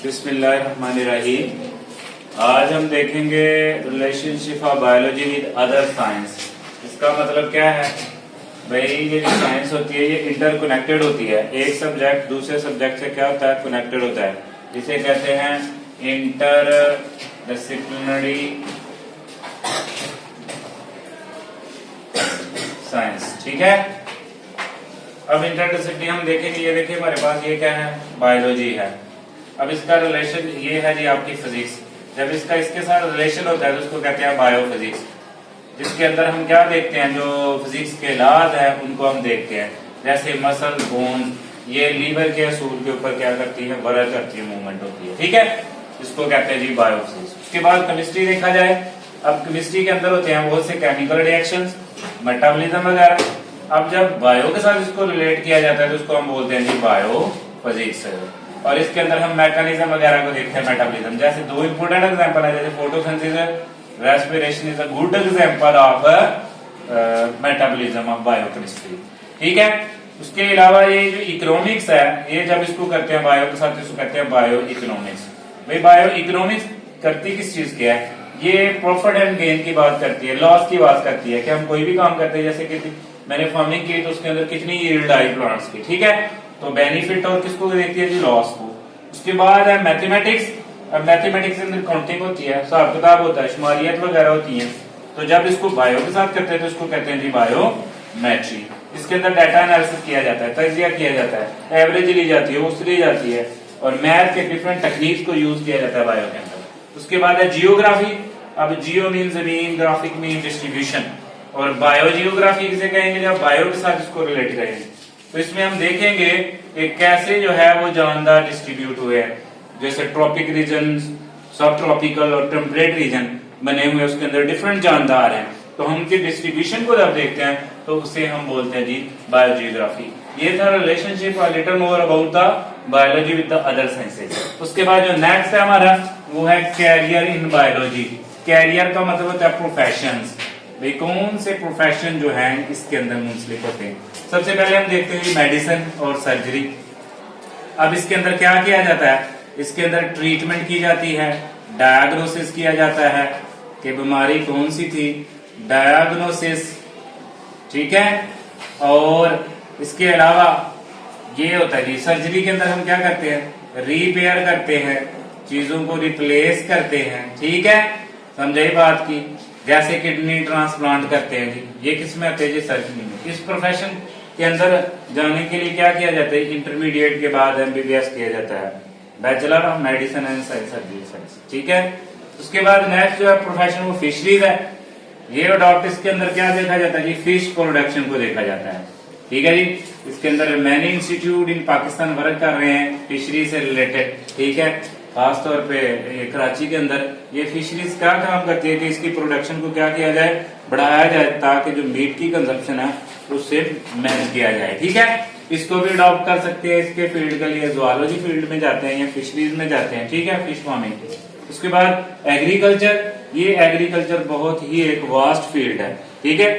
बिस्मिल्लाहिर्रहमानिर्रहीम। आज हम देखेंगे relationship of biology with other science. इसका मतलब क्या है भाई, ये जो साइंस होती है ये इंटरकनेक्टेड होती है। एक सब्जेक्ट दूसरे सब्जेक्ट से क्या होता है, कनेक्टेड होता है। इसे कहते हैं इंटर डिसिप्लिनरी साइंस। ठीक है, अब इंटरडिसिप्लिनरी हम देखेंगे। ये देखिए हमारे पास ये क्या है, बायोलॉजी है। अब इसका रिलेशन ये है जी आपकी फिजिक्स। जब इसका इसके साथ रिलेशन होता है तो उसको कहते हैं बायोफिजिक्स, जिसके अंदर हम क्या देखते हैं, जो फिजिक्स के लॉज है उनको हम देखते हैं। जैसे मसल, बोन, ये लीवर के असूल के ऊपर क्या करती है, वर्क करती है, मूवमेंट होती है। ठीक है, इसको कहते हैं जी बायोफिजिक्स। उसके बाद केमिस्ट्री देखा जाए। अब केमिस्ट्री के अंदर होते हैं बहुत से केमिकल रिएक्शंस, मेटाबॉलिज्म वगैरह। अब जब बायो के साथ इसको रिलेट किया जाता है तो उसको हम बोलते हैं जी बायोफिजिक्स। और इसके अंदर हम मैकेनिज्म वगैरह को देखते हैं, मेटाबॉलिज्म। जैसे दो इंपोर्टेंट एग्जांपल है, जैसे photosynthesis, respiration is a good example of metabolism of biochemistry. ठीक है, उसके अलावा ये जो इकोनॉमिक्स है, ये जब इसको करते हैं बायो के साथ इसको कहते हैं बायो इकोनॉमिक्स। भाई बायो इकोनॉमिक्स करती किस चीज की है, ये प्रॉफिट एंड गेन की बात करती है, लॉस की बात करती है कि हम कोई भी काम करते हैं। जैसे कि मैंने फार्मिंग की तो उसके अंदर कितनी यील्ड आई प्लांट्स की। ठीक है, तो बेनिफिट और किसको देखती है जी, लॉस को। उसके बाद है मैथमेटिक्स। अब मैथमेटिक्स के अंदर काउंटिंग होती है, हिसाब किताब होता है, शुमारियत वगैरह होती है। तो जब इसको बायो के साथ करते हैं तो इसको कहते हैं जी बायोमेट्री। इसके अंदर डाटा एनालिसिस किया जाता है, तजिया किया जाता है, एवरेज ली जाती है, उससे ली जाती है, और मैथ के डिफरेंट टेक्निक्स को यूज किया जाता है बायो के अंदर। उसके बाद है जियोग्राफी। अब जियो मीन जमीन, ग्राफिक मीन डिस्ट्रीब्यूशन, और बायो जियोग्राफी किसे कहेंगे जब बायो के साथ इसको रिलेट करेंगे। तो इसमें हम देखेंगे कि कैसे जो है वो जानदार डिस्ट्रीब्यूट हुए हैं। जैसे ट्रॉपिक रीजन, सब ट्रॉपिकल और टेम्परेट रीजन बने हुए, उसके अंदर डिफरेंट जानदार हैं। तो हम उनके डिस्ट्रीब्यूशन को जब देखते हैं तो उसे हम बोलते हैं जी बायोजियोग्राफी। ये था relationship little more about the biology with the other sciences. उसके बाद जो नेक्स्ट है हमारा वो है कैरियर इन बायोलॉजी। कैरियर का मतलब होता है प्रोफेशंस। भाई कौन से प्रोफेशन जो है इसके अंदर मुंसलिक होते हैं। सबसे पहले हम देखते हैं मेडिसिन और सर्जरी। अब इसके अंदर क्या किया जाता है, इसके अंदर ट्रीटमेंट की जाती है, डायग्नोसिस किया जाता है कि बीमारी कौन सी थी, डायग्नोसिस। ठीक है, और इसके अलावा ये होता है जी सर्जरी के अंदर हम क्या करते हैं, रिपेयर करते हैं, चीजों को रिप्लेस करते हैं। ठीक है, समझे बात की। जैसे किडनी ट्रांसप्लांट करते हैं जी, ये किस में आते हैं जी, सर्जरी में। इस प्रोफेशन के अंदर जाने के लिए क्या किया जाता है, इंटरमीडिएट के बाद एमबीबीएस किया जाता है, bachelor of medicine and surgery science. ठीक है, उसके बाद नेक्स्ट जो है प्रोफेशन वो फिशरीज है। ये अडॉप्ट इसके अंदर क्या देखा जाता है जी, फिश प्रोडक्शन को देखा जाता है। ठीक है जी, इसके अंदर मैनी इंस्टीट्यूट इन पाकिस्तान वर्क कर रहे हैं फिशरी से रिलेटेड। ठीक है, खासतौर पे कराची के अंदर ये फिशरीज क्या काम करती है कि इसकी प्रोडक्शन को क्या किया जाए, बढ़ाया जाए, ताकि जो मीट की कंजप्शन है उससे मैनेज किया जाए। ठीक है, इसको भी अडॉप्ट कर सकते हैं। इसके फील्ड के लिए ज़ूलॉजी फील्ड में जाते हैं या फिशरीज में जाते हैं। ठीक है, फिश फार्मिंग। उसके बाद एग्रीकल्चर। ये एग्रीकल्चर बहुत ही एक वास्ट फील्ड है। ठीक है,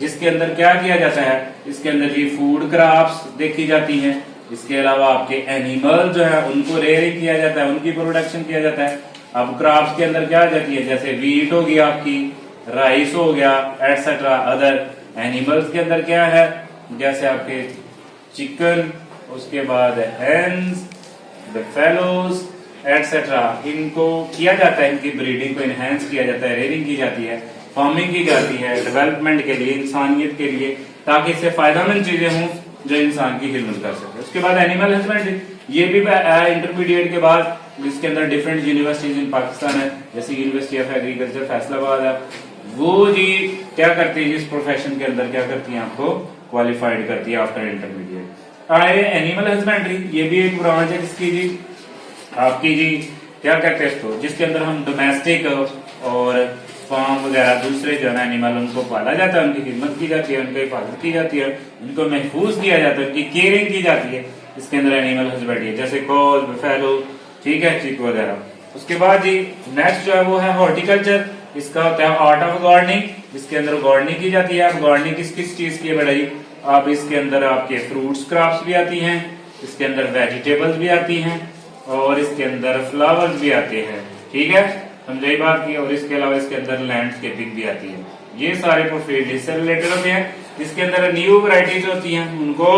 जिसके अंदर क्या किया जाता है, इसके अंदर ये फूड क्रॉप्स देखी जाती हैं। इसके अलावा आपके एनिमल जो है उनको रेयरिंग किया जाता है, उनकी प्रोडक्शन किया जाता है। अब क्रॉप्स के अंदर क्या आ जाती है, जैसे वीट हो गया, आपकी राइस हो गया, एटसेट्रा। अदर एनिमल्स के अंदर क्या है, जैसे आपके चिकन, उसके बाद हेन्स, बफेलोज एटसेट्रा। इनको किया जाता है, इनकी ब्रीडिंग को इनहेंस किया जाता है, रेयरिंग की जाती है, फार्मिंग की जाती है डेवलपमेंट के लिए, इंसानियत के लिए, ताकि इससे फायदेमंद चीजें हों जो इंसान की खिदमत कर सके। उसके बाद एनिमल हस्बेंड्री। ये भी इंटरमीडिएट के बाद जिसके अंदर डिफरेंट यूनिवर्सिटीज इन पाकिस्तान है, जैसे यूनिवर्सिटी ऑफ एग्रीकल्चर फैसलाबाद है, वो जी क्या करती है, इस प्रोफेशन के अंदर क्या करती है, आपको क्वालिफाइड करती है आफ्टर इंटरमीडिएट। आए एनिमल हस्बेंड्री, ये भी एक ब्रांच है जिसकी जी आपकी जी क्या कहते हैं इसको, जिसके अंदर हम डोमेस्टिक और फार्म वगैरह दूसरे जो है एनिमल उनको पाला जाता है, उनकी खिदमत की जाती है, उनकी हिफाजत की जाती है, उनको महफूज किया जाता है, उनकी केयरिंग की जाती है। इसके अंदर एनिमल हस्बेंड्री है, जैसे कॉल, बफेलो, ठीक है, चिक वगैरह। उसके बाद जी नेक्स्ट जो है वो है हॉर्टिकल्चर। इसका होता है आर्ट ऑफ गार्डनिंग। इसके अंदर गार्डनिंग की जाती है। अब गार्डनिंग किस किस चीज की है बेटा जी, अब इसके अंदर आपके फ्रूट्स क्रॉप्स भी आती हैं, इसके अंदर वेजिटेबल्स भी आती हैं, और इसके अंदर फ्लावर्स भी आते हैं, ठीक है, समझाई बात की। और इसके अलावा इसके अंदर लैंडस्केपिंग भी आती है। ये सारे फील्ड इससे रिलेटेड होते हैं। इसके अंदर न्यू वैरायटीज होती हैं, उनको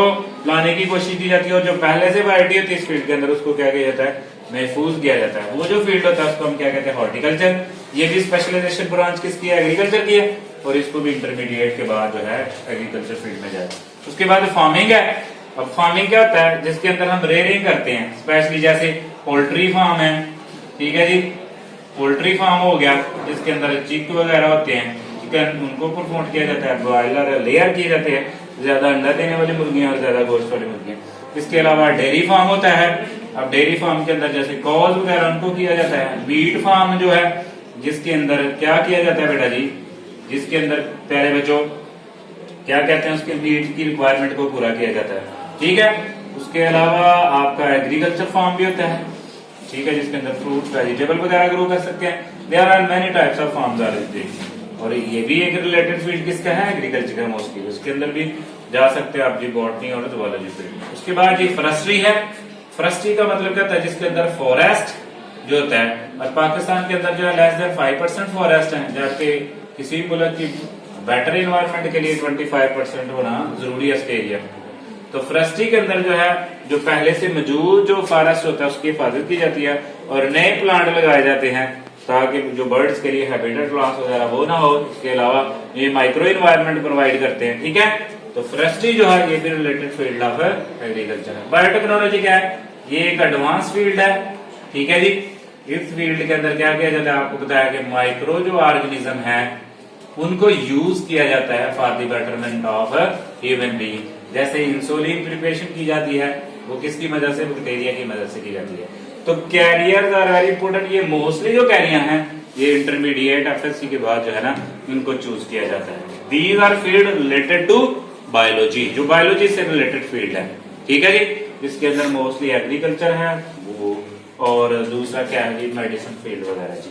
लाने की कोशिश की जाती है, और जो पहले से वैरायटी होती है इस फील्ड के अंदर उसको क्या किया जाता है, महफूज किया जाता है। वो जो फील्ड होता है उसको हम क्या कहते हैं, हॉर्टिकल्चर। ये भी स्पेशलाइजेशन ब्रांच किसकी है, एग्रीकल्चर की है, और इसको भी इंटरमीडिएट के बाद जो है एग्रीकल्चर फील्ड में जाए। उसके बाद फार्मिंग है। अब फार्मिंग क्या होता है, जिसके अंदर हम रेयरिंग करते हैं, स्पेशली जैसे पोल्ट्री फार्म है, ठीक है जी, पोल्ट्री फार्म हो गया, जिसके अंदर चिक वगैरह होते हैं, चिकन, उनको परफॉर्म किया जाता है, ब्रॉयलर लेयर किए जाते हैं, ज्यादा अंडा देने वाली मुर्गियां और ज्यादा गोश्त वाली मुर्गियां। इसके अलावा डेयरी फार्म होता है। अब डेयरी फार्म के अंदर जैसे कॉज वगैरह उनको किया जाता है। मीट फार्म जो है, जिसके अंदर क्या किया जाता है बेटा जी, जिसके अंदर प्यारे बच्चों क्या कहते हैं, उसके मीट की रिक्वायरमेंट को पूरा किया जाता है, ठीक है। उसके अलावा आपका एग्रीकल्चर फार्म भी होता है, ठीक है, जिसके अंदर फ्रूट वेजिटेबल वगैरह ग्रो कर सकते हैं। There are many types of farms are there, और ये भी एक रिलेटेड फील्ड किसका है, एग्रीकल्चर का मोस्टली। उसके अंदर भी जा सकते हैं आप जी, बॉटनी और जूलॉजी फील्ड। उसके बाद जी फॉरेस्ट्री है। फॉरेस्ट्री का मतलब क्या होता है, जिसके अंदर फॉरेस्ट जो होता है, और पाकिस्तान के अंदर जो है लेस देन 5% फॉरेस्ट है, जबकि किसी मुल्क की बेटर इन्वायरमेंट के लिए 25% होना जरूरी है इसके एरिया। तो फॉरेस्ट्री के अंदर जो है, जो पहले से मौजूद जो फॉरेस्ट होता है उसकी हिफाजत की जाती है, और नए प्लांट लगाए जाते हैं ताकि जो बर्ड्स के लिए हैबिटेट लॉस वगैरह वो ना हो। इसके अलावा ये माइक्रो इन्वायरमेंट प्रोवाइड करते हैं, ठीक है। तो फॉरेस्ट्री जो है ये भी रिलेटेड फील्ड ऑफ एग्रीकल्चर है। बायोटेक्नोलॉजी क्या है, ये एक एडवांस फील्ड है, ठीक है जी। इस फील्ड के अंदर क्या किया जाता है, आपको बताया कि माइक्रो जो ऑर्गेनिज्म है उनको यूज किया जाता है for the betterment of human being. जैसे इंसुलिन प्रिपरेशन की जाती है, वो किसकी मदद से, बैक्टीरिया की मदद से की जाती है। तो कैरियर्स आर वेरी इंपोर्टेंट। ये मोस्टली जो कैरियर हैं ये इंटरमीडिएट एफएससी के बाद जो है ना इनको चूज किया जाता है। These are field related to biology, जो बायोलॉजी से रिलेटेड फील्ड है, ठीक है जी। इसके अंदर मोस्टली एग्रीकल्चर है वो, और दूसरा क्या है जी, मेडिसिन फील्ड वगैरह जी।